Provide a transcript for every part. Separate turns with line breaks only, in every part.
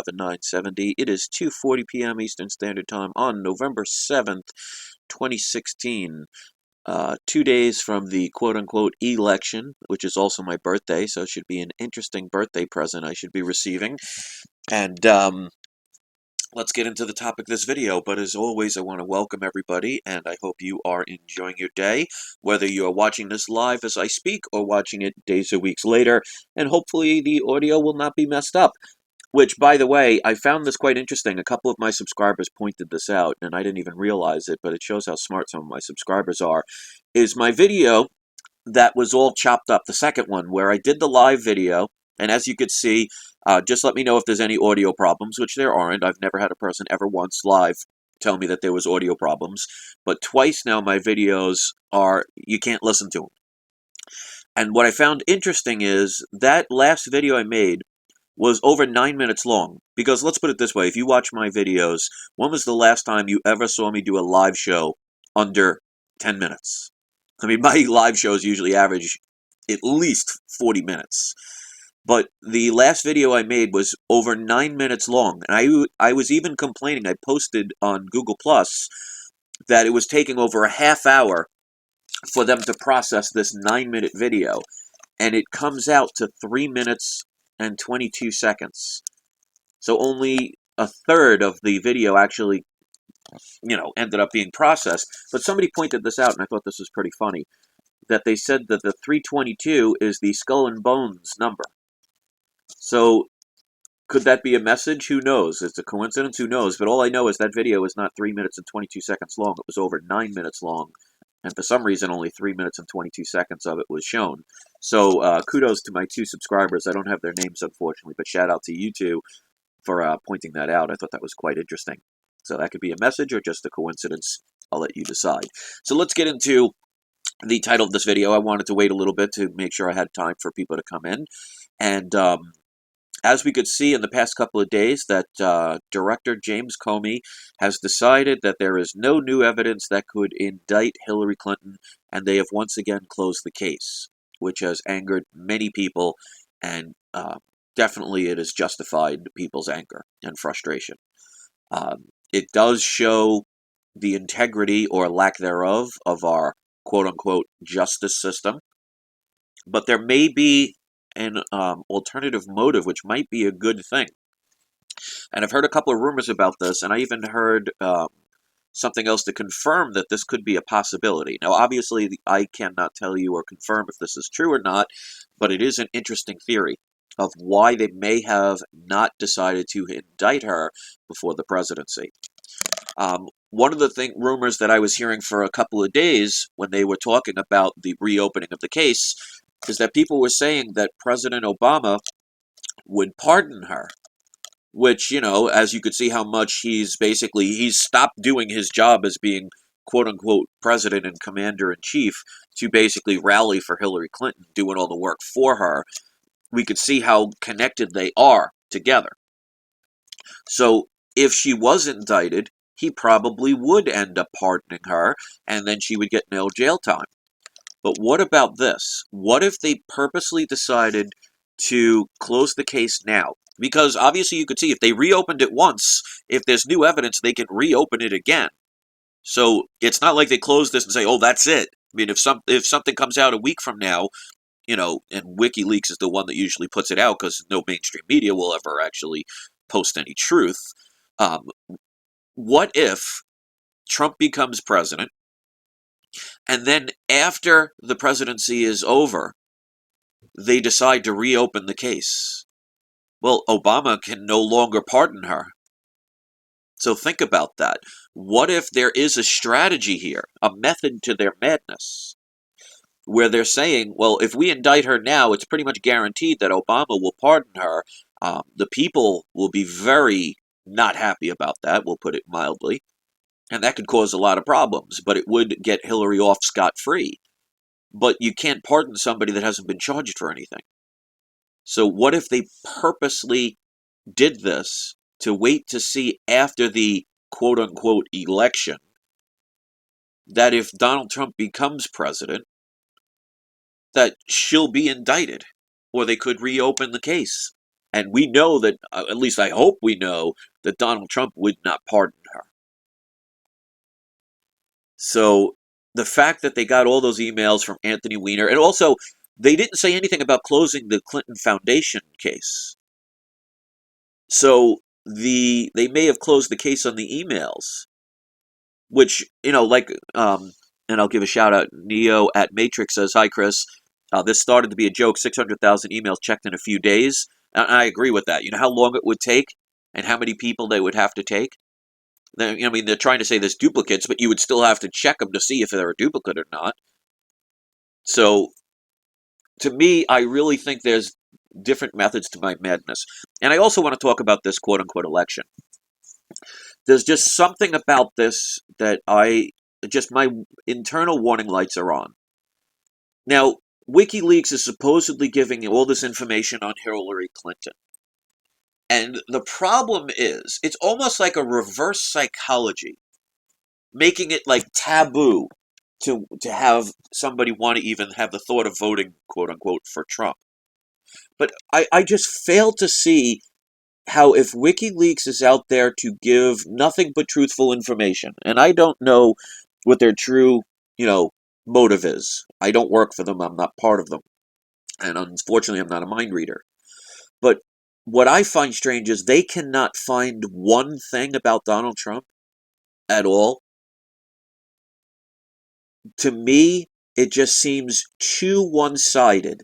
9/11/9/70. It is 2:40 p.m. Eastern Standard Time on November 7th, 2016. 2 days from the quote-unquote election, which is also my birthday, so it should be an interesting birthday present I should be receiving. And let's get into the topic of this video. But as always, I want to welcome everybody, and I hope you are enjoying your day, whether you're watching this live as I speak or watching it days or weeks later, and hopefully the audio will not be messed up. Which, by the way, I found this quite interesting. A couple of my subscribers pointed this out, and I didn't even realize it, but it shows how smart some of my subscribers are. Is my video that was all chopped up, the second one, where I did the live video, and as you could see, just let me know if there's any audio problems, which there aren't. I've never had a person ever once live tell me that there was audio problems, but twice now my videos are, you can't listen to them. And what I found interesting is that last video I made was over 9 minutes long. Because let's put it this way, if you watch my videos, when was the last time you ever saw me do a live show under 10 minutes? I mean, my live shows usually average at least 40 minutes. But the last video I made was over 9 minutes long. And I was even complaining, I posted on Google Plus that it was taking over a half hour for them to process this 9-minute video. And it comes out to 3 minutes and 22 seconds. So only a third of the video actually, ended up being processed. But somebody pointed this out, and I thought this was pretty funny, that they said that the 322 is the skull and bones number. So could that be a message? Who knows? It's a coincidence? Who knows? But all I know is that video was not 3 minutes and 22 seconds long. It was over 9 minutes long. And for some reason, only 3 minutes and 22 seconds of it was shown. So kudos to my 2 subscribers. I don't have their names, unfortunately, but shout out to you 2 for pointing that out. I thought that was quite interesting. So that could be a message or just a coincidence. I'll let you decide. So let's get into the title of this video. I wanted to wait a little bit to make sure I had time for people to come in. And as we could see in the past couple of days, that Director James Comey has decided that there is no new evidence that could indict Hillary Clinton, and they have once again closed the case, which has angered many people, and definitely it has justified people's anger and frustration. It does show the integrity or lack thereof of our quote-unquote justice system, but there may be an alternative motive, which might be a good thing. And I've heard a couple of rumors about this, and I even heard something else to confirm that this could be a possibility. Now, obviously, I cannot tell you or confirm if this is true or not, but it is an interesting theory of why they may have not decided to indict her before the presidency. One of the rumors that I was hearing for a couple of days when they were talking about the reopening of the case is that people were saying that President Obama would pardon her, which, as you could see how much he's stopped doing his job as being quote-unquote president and commander-in-chief to basically rally for Hillary Clinton, doing all the work for her. We could see how connected they are together. So if she was indicted, he probably would end up pardoning her, and then she would get no jail time. But what about this? What if they purposely decided to close the case now? Because obviously you could see if they reopened it once, if there's new evidence, they can reopen it again. So it's not like they close this and say, oh, that's it. I mean, if something comes out a week from now, and WikiLeaks is the one that usually puts it out because no mainstream media will ever actually post any truth. What if Trump becomes president, and then after the presidency is over, they decide to reopen the case? Well, Obama can no longer pardon her. So think about that. What if there is a strategy here, a method to their madness, where they're saying, well, if we indict her now, it's pretty much guaranteed that Obama will pardon her. The people will be very not happy about that, we'll put it mildly. And that could cause a lot of problems, but it would get Hillary off scot-free. But you can't pardon somebody that hasn't been charged for anything. So what if they purposely did this to wait to see after the quote-unquote election, that if Donald Trump becomes president, that she'll be indicted, or they could reopen the case. And we know that, at least I hope we know, that Donald Trump would not pardon her. So the fact that they got all those emails from Anthony Weiner, and also they didn't say anything about closing the Clinton Foundation case. So they may have closed the case on the emails, which, and I'll give a shout out. Neo at Matrix says, "Hi Chris, this started to be a joke. 600,000 emails checked in a few days." And I agree with that. You know how long it would take, and how many people they would have to take. I mean, they're trying to say there's duplicates, but you would still have to check them to see if they're a duplicate or not. So, to me, I really think there's different methods to my madness. And I also want to talk about this quote-unquote election. There's just something about this that my internal warning lights are on. Now, WikiLeaks is supposedly giving all this information on Hillary Clinton. And the problem is, it's almost like a reverse psychology, making it like taboo to have somebody want to even have the thought of voting, quote unquote, for Trump. But I just fail to see how, if WikiLeaks is out there to give nothing but truthful information, and I don't know what their true, motive is. I don't work for them. I'm not part of them. And unfortunately, I'm not a mind reader. But what I find strange is they cannot find one thing about Donald Trump at all. To me, it just seems too one-sided,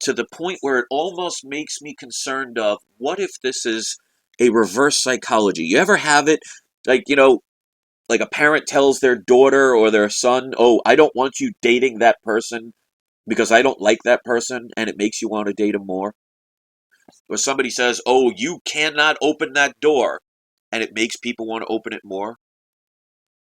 to the point where it almost makes me concerned of, what if this is a reverse psychology? You ever have it, like, like a parent tells their daughter or their son, "Oh, I don't want you dating that person because I don't like that person," and it makes you want to date him more? Or somebody says, "Oh, you cannot open that door," and it makes people want to open it more?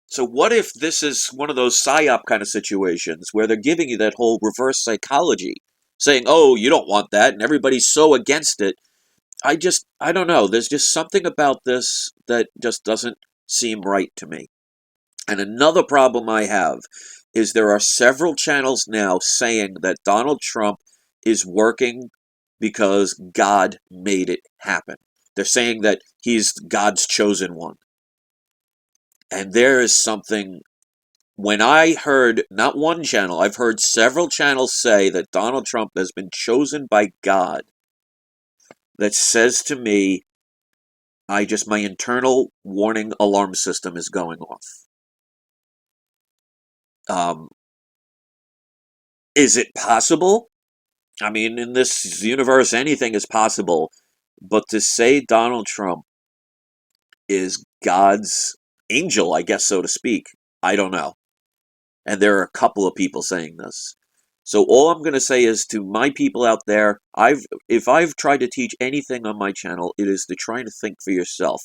So what if this is one of those psyop kind of situations where they're giving you that whole reverse psychology, saying, "Oh, you don't want that," and everybody's so against it. I don't know. There's just something about this that just doesn't seem right to me. And another problem I have is there are several channels now saying that Donald Trump is working because God made it happen. They're saying that he's God's chosen one. And there is something, when I heard, not one channel, I've heard several channels say that Donald Trump has been chosen by God, that says to me, my internal warning alarm system is going off. Is it possible? I mean, in this universe, anything is possible. But to say Donald Trump is God's angel, I guess, so to speak, I don't know. And there are a couple of people saying this. So all I'm going to say is, to my people out there, if I've tried to teach anything on my channel, it is to try to think for yourself.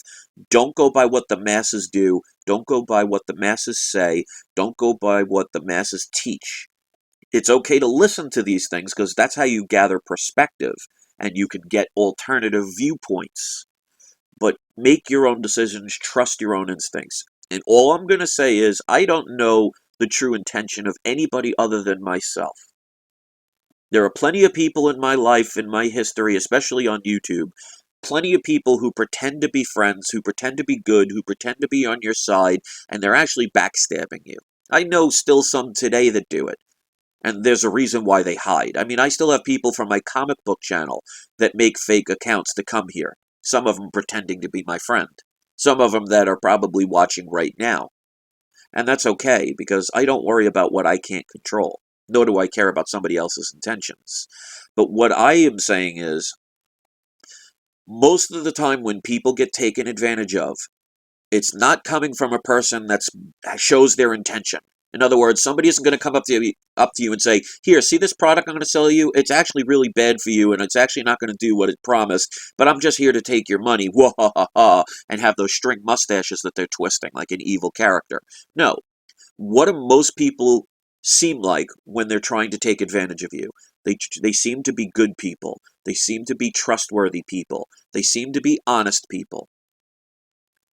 Don't go by what the masses do. Don't go by what the masses say. Don't go by what the masses teach. It's okay to listen to these things, because that's how you gather perspective and you can get alternative viewpoints. But make your own decisions, trust your own instincts. And all I'm going to say is, I don't know the true intention of anybody other than myself. There are plenty of people in my life, in my history, especially on YouTube, plenty of people who pretend to be friends, who pretend to be good, who pretend to be on your side, and they're actually backstabbing you. I know still some today that do it. And there's a reason why they hide. I mean, I still have people from my comic book channel that make fake accounts to come here. Some of them pretending to be my friend. Some of them that are probably watching right now. And that's okay, because I don't worry about what I can't control. Nor do I care about somebody else's intentions. But what I am saying is, most of the time when people get taken advantage of, it's not coming from a person that shows their intention. In other words, somebody isn't going to come up to you and say, "Here, see this product I'm going to sell you? It's actually really bad for you, and it's actually not going to do what it promised, but I'm just here to take your money," wah ha ha ha, and have those string mustaches that they're twisting like an evil character. No. What do most people seem like when they're trying to take advantage of you? They seem to be good people. They seem to be trustworthy people. They seem to be honest people.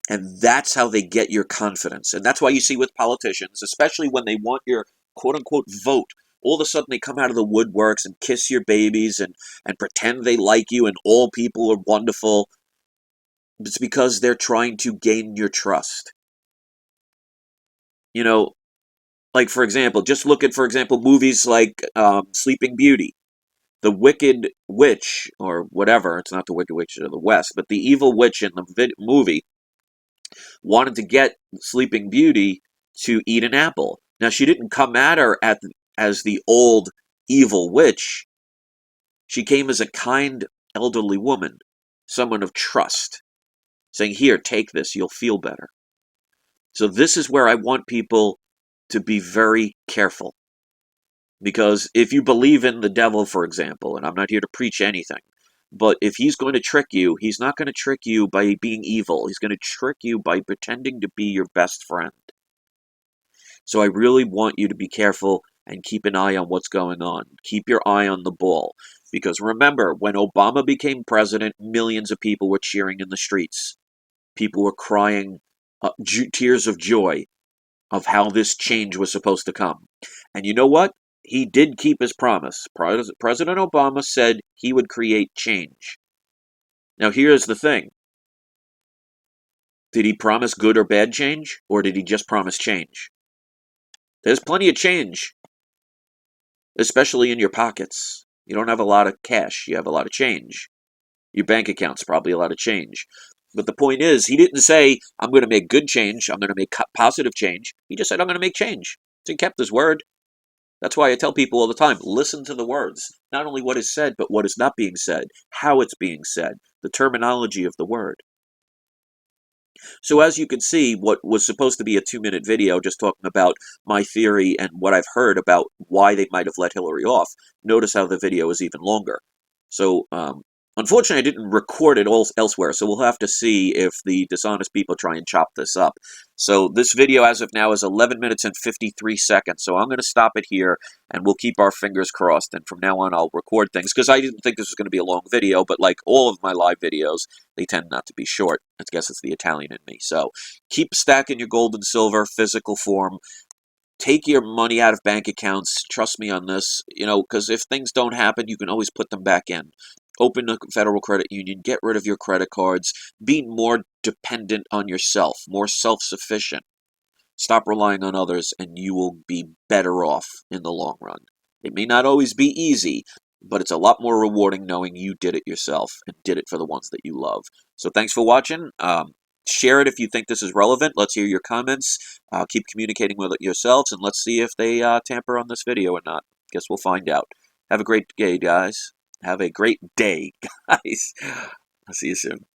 And that's how they get your confidence. And that's why you see with politicians, especially when they want your quote-unquote vote, all of a sudden they come out of the woodworks and kiss your babies and pretend they like you and all people are wonderful. It's because they're trying to gain your trust. You know, like, for example, just look at, for example, movies like Sleeping Beauty. The Wicked Witch, or whatever, it's not the Wicked Witch of the West, but the evil witch in the movie wanted to get Sleeping Beauty to eat an apple. Now, she didn't come at her as the old evil witch. She came as a kind elderly woman, someone of trust, saying, here, take this, you'll feel better. So this is where I want people to be very careful. Because if you believe in the devil, for example, and I'm not here to preach anything, but if he's going to trick you, he's not going to trick you by being evil. He's going to trick you by pretending to be your best friend. So I really want you to be careful and keep an eye on what's going on. Keep your eye on the ball. Because remember, when Obama became president, millions of people were cheering in the streets. People were crying tears of joy of how this change was supposed to come. And you know what? He did keep his promise. President Obama said he would create change. Now, here's the thing. Did he promise good or bad change? Or did he just promise change? There's plenty of change, especially in your pockets. You don't have a lot of cash. You have a lot of change. Your bank account's probably a lot of change. But the point is, he didn't say, I'm going to make good change. I'm going to make positive change. He just said, I'm going to make change. So he kept his word. That's why I tell people all the time, listen to the words. Not only what is said, but what is not being said, how it's being said, the terminology of the word. So as you can see, what was supposed to be a 2-minute video just talking about my theory and what I've heard about why they might have let Hillary off, notice how the video is even longer. So, unfortunately, I didn't record it elsewhere, so we'll have to see if the dishonest people try and chop this up. So this video, as of now, is 11 minutes and 53 seconds, so I'm going to stop it here, and we'll keep our fingers crossed, and from now on, I'll record things, because I didn't think this was going to be a long video, but like all of my live videos, they tend not to be short. I guess it's the Italian in me. So keep stacking your gold and silver, physical form. Take your money out of bank accounts. Trust me on this, because if things don't happen, you can always put them back in. Open a federal credit union. Get rid of your credit cards. Be more dependent on yourself, more self-sufficient. Stop relying on others, and you will be better off in the long run. It may not always be easy, but it's a lot more rewarding knowing you did it yourself and did it for the ones that you love. So thanks for watching. Share it if you think this is relevant. Let's hear your comments. Keep communicating with it yourselves, and let's see if they tamper on this video or not. Guess we'll find out. Have a great day, guys. Have a great day, guys. I'll see you soon.